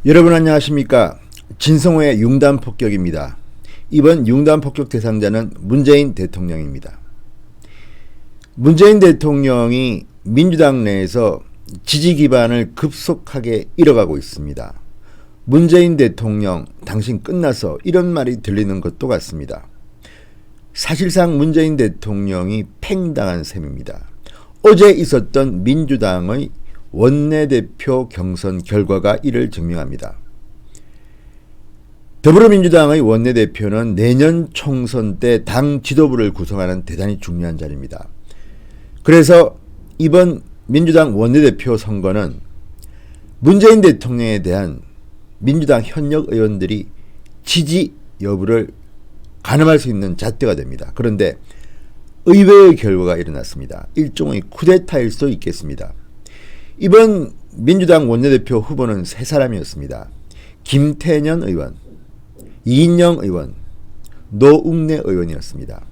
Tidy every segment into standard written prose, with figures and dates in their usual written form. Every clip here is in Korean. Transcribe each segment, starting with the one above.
여러분 안녕하십니까? 진성호의 융단폭격입니다. 이번 융단폭격 대상자는 문재인 대통령입니다. 문재인 대통령이 민주당 내에서 지지 기반을 급속하게 잃어가고 있습니다. 문재인 대통령, 당신 끝나서 이런 말이 들리는 것도 같습니다. 사실상 문재인 대통령이 팽당한 셈입니다. 어제 있었던 민주당의 원내대표 경선 결과가 이를 증명합니다. 더불어민주당의 원내대표는 내년 총선 때 당 지도부를 구성하는 대단히 중요한 자리입니다. 그래서 이번 민주당 원내대표 선거는 문재인 대통령에 대한 민주당 현역 의원들이 지지 여부를 가늠할 수 있는 잣대가 됩니다. 그런데 의외의 결과가 일어났습니다. 일종의 쿠데타일 수도 있겠습니다. 이번 민주당 원내대표 후보는 세 사람이었습니다. 김태년 의원, 이인영 의원, 노웅래 의원이었습니다.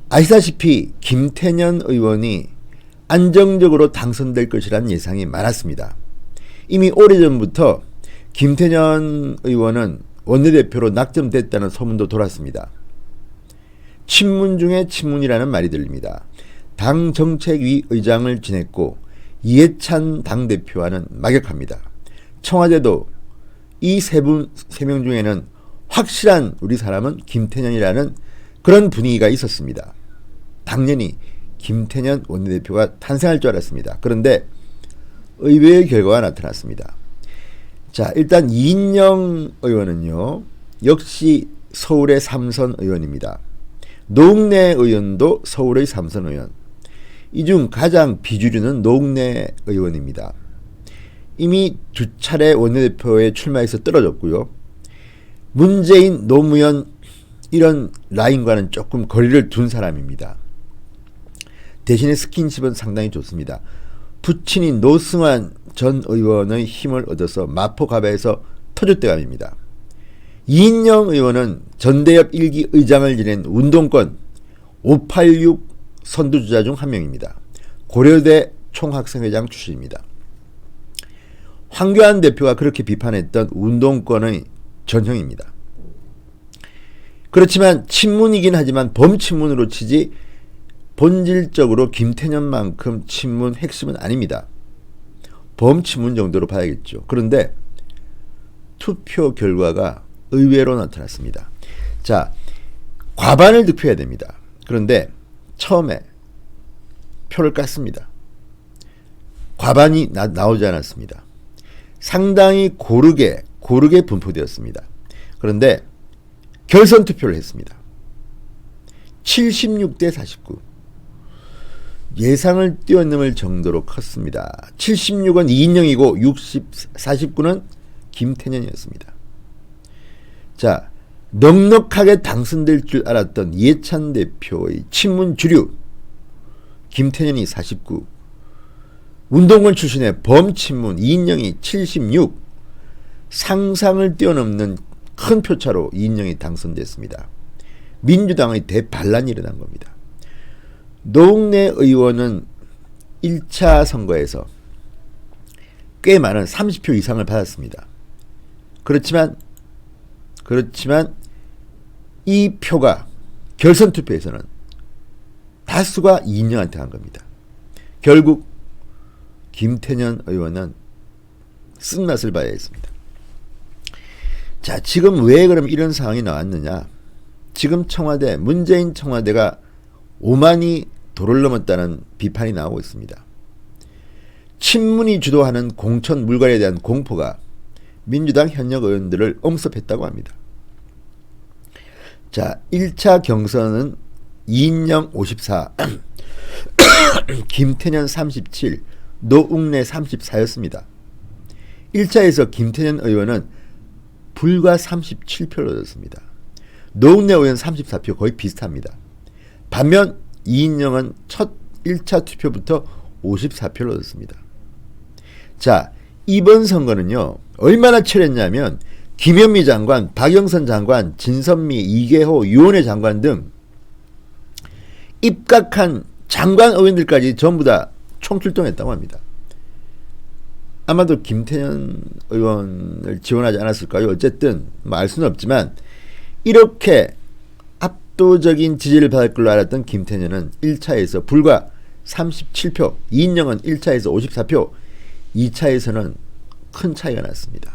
아시다시피 김태년 의원이 안정적으로 당선될 것이라는 예상이 많았습니다. 이미 오래전부터 김태년 의원은 원내대표로 낙점됐다는 소문도 돌았습니다. 친문 중에 친문이라는 말이 들립니다. 당정책위 의장을 지냈고 이해찬 당대표와는 막역합니다. 청와대도 이 세 명 중에는 확실한 우리 사람은 김태년이라는 그런 분위기가 있었습니다. 당연히 김태년 원내대표가 탄생할 줄 알았습니다. 그런데 의외의 결과가 나타났습니다. 자, 일단 이인영 의원은요, 역시 서울의 3선 의원입니다. 노웅래 의원도 서울의 3선 의원. 이 중 가장 비주류는 노웅래 의원입니다. 이미 두 차례 원내대표에 출마해서 떨어졌고요. 문재인, 노무현 이런 라인과는 조금 거리를 둔 사람입니다. 대신에 스킨십은 상당히 좋습니다. 부친인 노승환 전 의원의 힘을 얻어서 마포갑에서 터줏대감입니다. 이인영 의원은 전대협 1기 의장을 지낸 운동권 586 선두주자 중 한 명입니다. 고려대 총학생회장 출신입니다. 황교안 대표가 그렇게 비판했던 운동권의 전형입니다. 그렇지만 친문이긴 하지만 범친문으로 치지 본질적으로 김태년만큼 친문 핵심은 아닙니다. 범친문 정도로 봐야겠죠. 그런데 투표 결과가 의외로 나타났습니다. 자, 과반을 득표해야 됩니다. 그런데 처음에 표를 깠습니다. 과반이 나오지 않았습니다. 상당히 고르게 분포되었습니다. 그런데 결선 투표를 했습니다. 76대 49. 예상을 뛰어넘을 정도로 컸습니다. 76은 이인영이고 49는 김태년이었습니다. 자, 넉넉하게 당선될 줄 알았던 이해찬 대표의 친문 주류 김태년이 49, 운동권 출신의 범친문 이인영이 76, 상상을 뛰어넘는 큰 표차로 이인영이 당선됐습니다. 민주당의 대반란이 일어난 겁니다. 노웅래 의원은 1차 선거에서 꽤 많은 30표 이상을 받았습니다. 그렇지만 이 표가 결선 투표에서는 다수가 이인영한테 간 겁니다. 결국 김태년 의원은 쓴맛을 봐야 했습니다. 자, 지금 왜 그럼 이런 상황이 나왔느냐? 지금 청와대, 문재인 청와대가 오만이 도를 넘었다는 비판이 나오고 있습니다. 친문이 주도하는 공천 물갈이에 대한 공포가 민주당 현역 의원들을 엄습했다고 합니다. 자, 1차 경선은 이인영 54, 김태년 37, 노웅래 34였습니다. 1차에서 김태년 의원은 불과 37표를 얻었습니다. 노웅래 의원 34표 거의 비슷합니다. 반면 이인영은 첫 1차 투표부터 54표를 얻었습니다. 자, 이번 선거는요, 얼마나 치열했냐면 김현미 장관, 박영선 장관, 진선미, 이계호, 유원회 장관 등 입각한 장관 의원들까지 전부 다 총출동했다고 합니다. 아마도 김태년 의원을 지원하지 않았을까요? 어쨌든 뭐 알 수는 없지만 이렇게 압도적인 지지를 받을 걸로 알았던 김태년은 1차에서 불과 37표, 이인영은 1차에서 54표, 2차에서는 큰 차이가 났습니다.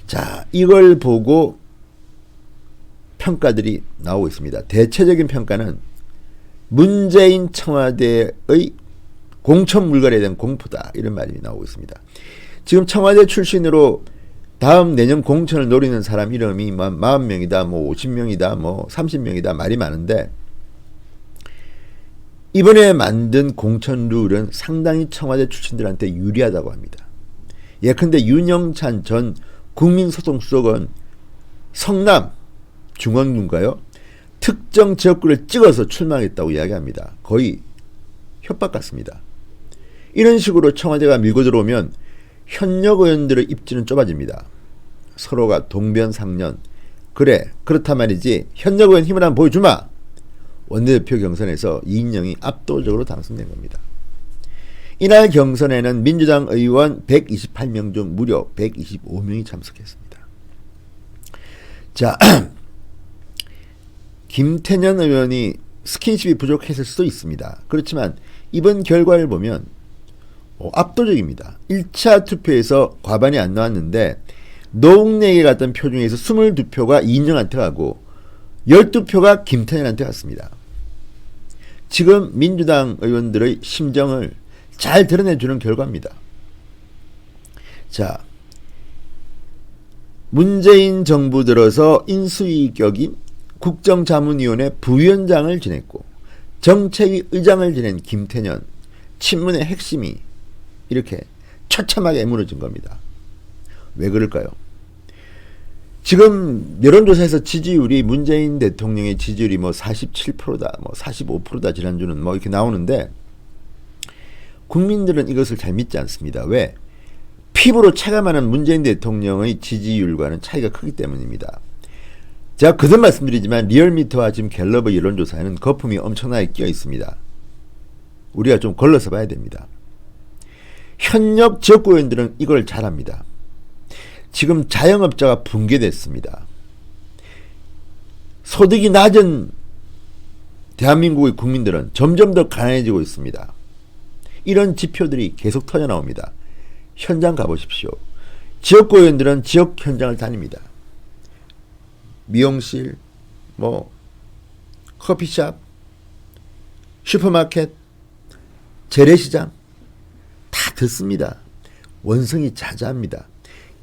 자, 이걸 보고 평가들이 나오고 있습니다. 대체적인 평가는 문재인 청와대의 공천 물갈이에 대한 공포다, 이런 말이 나오고 있습니다. 지금 청와대 출신으로 다음 내년 공천을 노리는 사람 이름이 40명이다, 뭐 50명이다, 뭐 30명이다 말이 많은데 이번에 만든 공천 룰은 상당히 청와대 출신들한테 유리하다고 합니다. 예컨대 윤영찬 전 국민소통수석은 성남 중앙군가요? 특정 지역구를 찍어서 출마하겠다고 이야기합니다. 거의 협박 같습니다. 이런 식으로 청와대가 밀고 들어오면 현역 의원들의 입지는 좁아집니다. 서로가 동변상련. 그래, 그렇단 말이지. 현역 의원 힘을 한번 보여주마. 원내대표 경선에서 이인영이 압도적으로 당선된 겁니다. 이날 경선에는 민주당 의원 128명 중 무려 125명이 참석했습니다. 자, 김태년 의원이 스킨십이 부족했을 수도 있습니다. 그렇지만 이번 결과를 보면 압도적입니다. 1차 투표에서 과반이 안 나왔는데 노웅래에게 갔던 표 중에서 22표가 이인영한테 가고 12표가 김태년한테 갔습니다. 지금 민주당 의원들의 심정을 잘 드러내주는 결과입니다. 자, 문재인 정부 들어서 인수위 격인 국정자문위원회 부위원장을 지냈고 정책위 의장을 지낸 김태년, 친문의 핵심이 이렇게 처참하게 무너진 겁니다. 왜 그럴까요? 지금 여론조사에서 지지율이 문재인 대통령의 지지율이 뭐 47%다, 뭐 45%다 지난주는 뭐 이렇게 나오는데 국민들은 이것을 잘 믿지 않습니다. 왜? 피부로 체감하는 문재인 대통령의 지지율과는 차이가 크기 때문입니다. 제가 거듭 말씀드리지만 리얼미터와 지금 갤럽의 여론조사에는 거품이 엄청나게 끼어 있습니다. 우리가 좀 걸러서 봐야 됩니다. 현역 지역구 의원들은 이걸 잘 압니다. 지금 자영업자가 붕괴됐습니다. 소득이 낮은 대한민국의 국민들은 점점 더 가난해지고 있습니다. 이런 지표들이 계속 터져나옵니다. 현장 가보십시오. 지역구 의원들은 지역 현장을 다닙니다. 미용실, 뭐 커피숍, 슈퍼마켓, 재래시장 다 듣습니다. 원성이 자자합니다.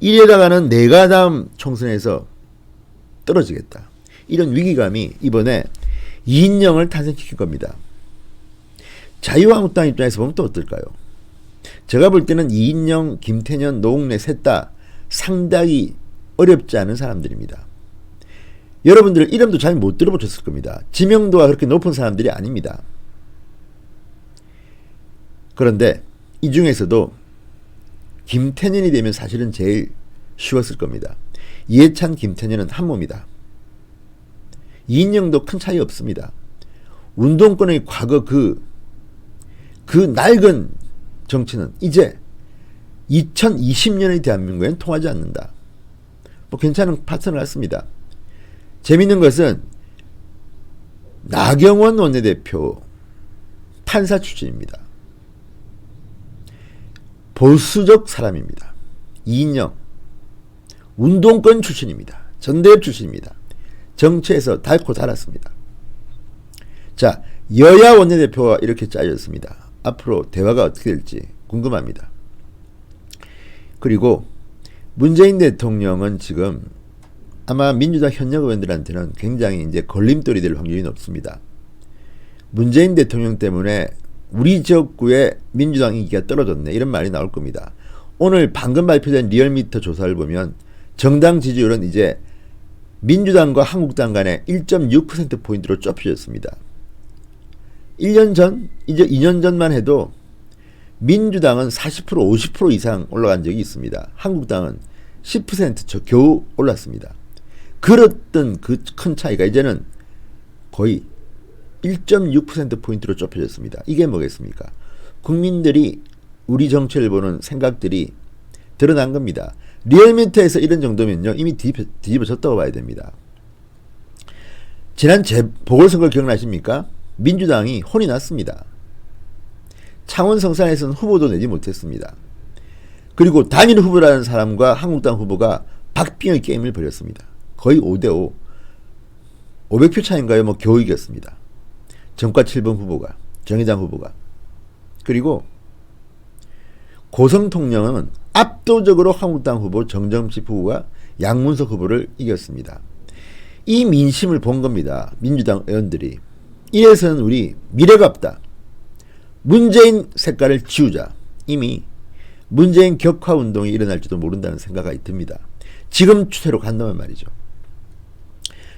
이래다가는 내가 다음 총선에서 떨어지겠다. 이런 위기감이 이번에 이인영을 탄생시킨 겁니다. 자유한국당 입장에서 보면 또 어떨까요? 제가 볼 때는 이인영, 김태년, 노웅래 셋 다 상당히 어렵지 않은 사람들입니다. 여러분들 이름도 잘 못 들어보셨을 겁니다. 지명도가 그렇게 높은 사람들이 아닙니다. 그런데 이 중에서도 김태년이 되면 사실은 제일 쉬웠을 겁니다. 이해찬, 김태년은 한 몸이다. 이인영도 큰 차이 없습니다. 운동권의 과거 그 낡은 정치는 이제 2020년의 대한민국에는 통하지 않는다. 뭐 괜찮은 파트너 같습니다. 재밌는 것은 나경원 원내대표 판사 출신입니다. 보수적 사람입니다. 이인영 운동권 출신입니다. 전대협 출신입니다. 정치에서 닳고 닳았습니다. 자, 여야 원내대표가 이렇게 짜졌습니다. 앞으로 대화가 어떻게 될지 궁금합니다. 그리고 문재인 대통령은 지금 아마 민주당 현역 의원들한테는 굉장히 이제 걸림돌이 될 확률이 높습니다. 문재인 대통령 때문에 우리 지역구에 민주당 인기가 떨어졌네, 이런 말이 나올 겁니다. 오늘 방금 발표된 리얼미터 조사를 보면 정당 지지율은 이제 민주당과 한국당 간에 1.6%포인트로 좁혀졌습니다. 1년 전, 이제 2년 전만 해도 민주당은 40%, 50% 이상 올라간 적이 있습니다. 한국당은 10% 겨우 올랐습니다. 그랬던 그 큰 차이가 이제는 거의 1.6%포인트로 좁혀졌습니다. 이게 뭐겠습니까? 국민들이 우리 정치를 보는 생각들이 드러난 겁니다. 리얼미터에서 이런 정도면요 이미 뒤집어졌다고 봐야 됩니다. 지난 보궐선거 기억나십니까? 민주당이 혼이 났습니다. 창원 성산에서는 후보도 내지 못했습니다. 그리고 단일 후보라는 사람과 한국당 후보가 박빙의 게임을 벌였습니다. 거의 5대5 500표 차인가요? 뭐 겨우 이겼습니다. 정과 7번 후보가, 정의당 후보가. 그리고 고성 통영은 압도적으로 한국당 후보 정점식 후보가 양문석 후보를 이겼습니다. 이 민심을 본 겁니다. 민주당 의원들이. 이래서는 우리 미래가 없다. 문재인 색깔을 지우자. 이미 문재인 격화 운동이 일어날지도 모른다는 생각이 듭니다. 지금 추세로 간다면 말이죠.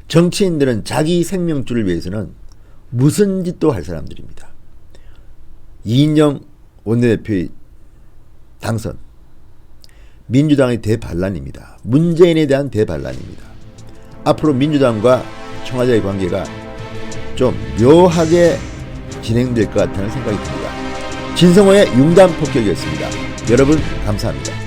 정치인들은 자기 생명줄을 위해서는 무슨 짓도 할 사람들입니다. 이인영 원내대표의 당선, 민주당의 대반란입니다. 문재인에 대한 대반란입니다. 앞으로 민주당과 청와대의 관계가 좀 묘하게 진행될 것 같다는 생각이 듭니다. 진성호의 융단 폭격이었습니다. 여러분 감사합니다.